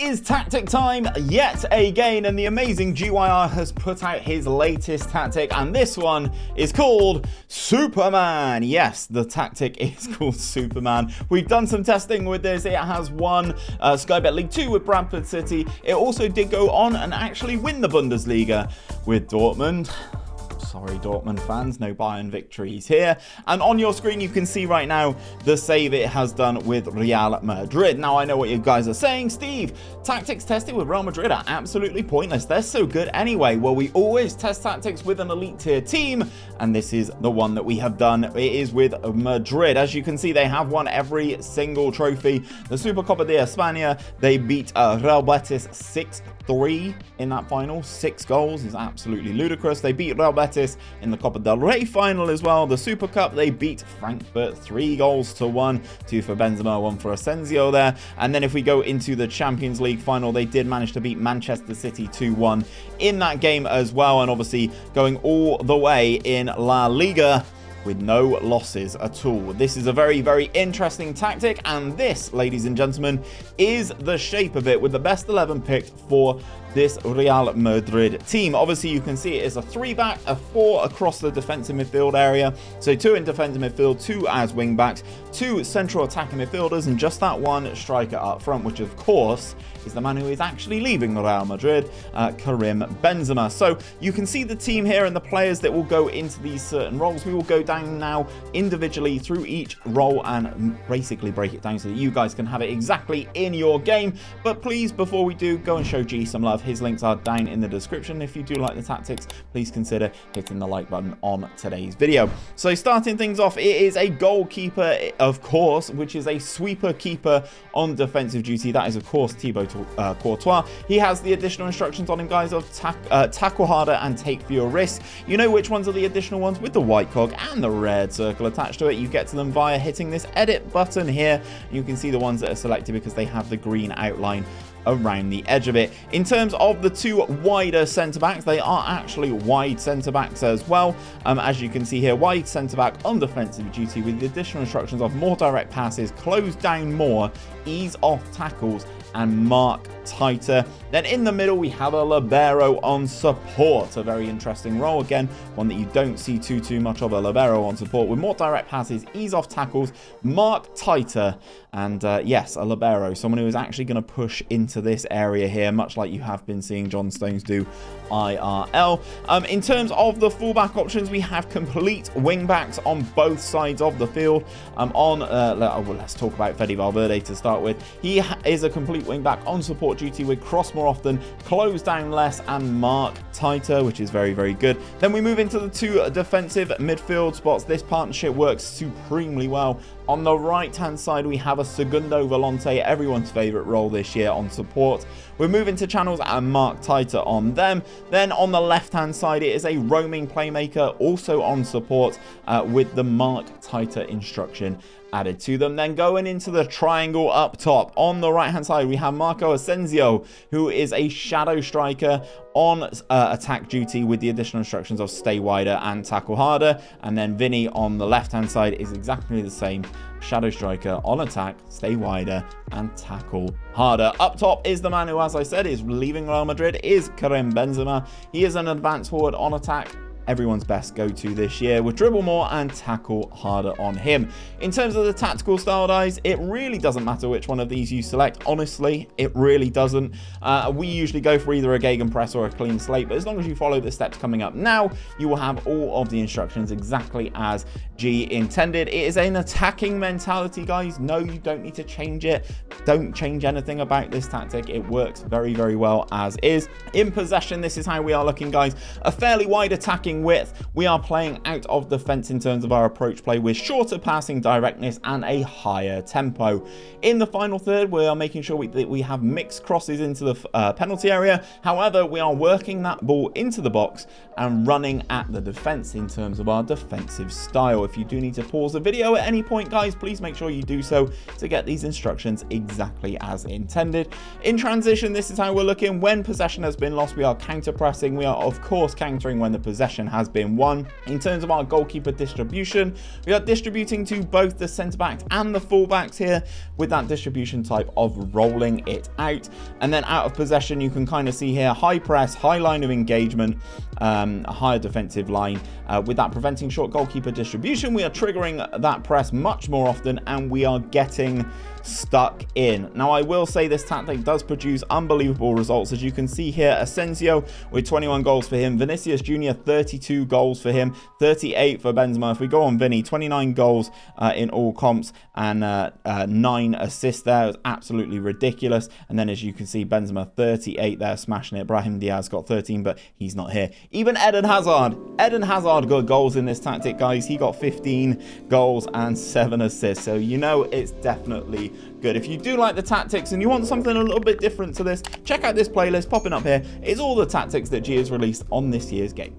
is tactic time yet again, and the amazing GYR has put out his latest tactic, and this one is called Superman. Yes, the tactic is called Superman. We've done some testing with this. It has won SkyBet League Two with Bradford City. It also did go on and actually win the Bundesliga with Dortmund. Sorry, Dortmund fans, no Bayern victories here. And on your screen, you can see right now the save it has done with Real Madrid. Now, I know what you guys are saying. Steve, tactics tested with Real Madrid are absolutely pointless. They're so good anyway. Well, we always test tactics with an elite tier team, and this is the one that we have done. It is with Madrid. As you can see, they have won every single trophy. The Supercopa de España, they beat Real Betis 6-3 in that final. 6 goals is absolutely ludicrous. They beat Real Betis in the Copa del Rey final as well. The Super Cup, they beat Frankfurt 3-1, 2 for Benzema, 1 for Asensio there. And then if we go into the Champions League final, they did manage to beat Manchester City 2-1 in that game as well, and obviously going all the way in La Liga with no losses at all. This is a very, very interesting tactic, and this, ladies and gentlemen, is the shape of it with the best 11 picked for this Real Madrid team. Obviously, you can see it is a 3-back, a 4 across the defensive midfield area. So 2 in defensive midfield, 2 as wing backs, 2 central attacking midfielders, and just that 1 striker up front, which of course is the man who is actually leaving Real Madrid, Karim Benzema. So you can see the team here and the players that will go into these certain roles. We will go down now individually through each role and basically break it down so that you guys can have it exactly in your game. But please, before we do, go and show G some love. His links are down in the description. If you do like the tactics, please consider hitting the like button on today's video. So starting things off, it is a goalkeeper, of course, which is a sweeper keeper on defensive duty. That is, of course, Thibaut Courtois. He has the additional instructions on him, guys, of tackle harder and take fewer risks. You know which ones are the additional ones with the white cog and the red circle attached to it. You get to them via hitting this edit button here. You can see the ones that are selected because they have the green outline around the edge of it. In terms of the 2 wider centre-backs, they are actually wide centre-backs as well. As you can see here, wide centre-back on defensive duty with the additional instructions of more direct passes, close down more, ease off tackles, and mark tighter. Then in the middle, we have a libero on support, a very interesting role. Again, one that you don't see too much of, a libero on support with more direct passes, ease off tackles, mark tighter, and yes, a libero, someone who is actually going to push into this area here, much like you have been seeing John Stones do IRL. In terms of the fullback options, we have complete wing backs on both sides of the field. Let's talk about Fede Valverde to start with. He is a complete wing back on support duty with cross more often, close down less, and mark tighter, which is very, very good. Then we move into the 2 defensive midfield spots. This partnership works supremely well. On the right-hand side, we have a Segundo Volante, everyone's favourite role this year on support. We're moving to channels and mark tighter on them. Then on the left-hand side, it is a roaming playmaker, also on support, with the mark tighter instruction added to them. Then going into the triangle up top, on the right hand side, we have Marco Asensio, who is a shadow striker on attack duty with the additional instructions of stay wider and tackle harder. And then Vinny on the left hand side is exactly the same, shadow striker on attack, stay wider, and tackle harder. Up top is the man who, as I said, is leaving Real Madrid, is Karim Benzema. He is an advanced forward on attack, everyone's best go-to this year, with dribble more and tackle harder on him. In terms of the tactical style, guys, it really doesn't matter which one of these you select. Honestly, it really doesn't. We usually go for either a gegenpress or a clean slate, but as long as you follow the steps coming up now, you will have all of the instructions exactly as G intended. It is an attacking mentality, guys. No, you don't need to change it. Don't change anything about this tactic. It works very, very well as is. In possession, this is how we are looking, guys. A fairly wide attacking width. We are playing out of defense in terms of our approach play with shorter passing directness and a higher tempo. In the final third, we are making sure that we have mixed crosses into the penalty area. However, we are working that ball into the box and running at the defense in terms of our defensive style. If you do need to pause the video at any point, guys, please make sure you do so to get these instructions exactly as intended. In transition, this is how we're looking. When possession has been lost, we are counter pressing. We are, of course, countering when the possession decision has been won. In terms of our goalkeeper distribution, we are distributing to both the centre-backs and the full-backs here with that distribution type of rolling it out. And then out of possession, you can kind of see here high press, high line of engagement, a higher defensive line. With that preventing short goalkeeper distribution, we are triggering that press much more often and we are getting stuck in. Now, I will say this tactic does produce unbelievable results. As you can see here, Asensio with 21 goals for him, Vinicius Jr. 32 goals for him, 38 for Benzema. If we go on Vinny, 29 goals in all comps and 9 assists there. It was absolutely ridiculous. And then as you can see, Benzema 38 there, smashing it. Brahim Diaz got 13, but he's not here. Even Eden Hazard got goals in this tactic, guys. He got 15 goals and 7 assists. So you know it's definitely good. If you do like the tactics and you want something a little bit different to this, check out this playlist popping up here. It's all the tactics that G has released on this year's game.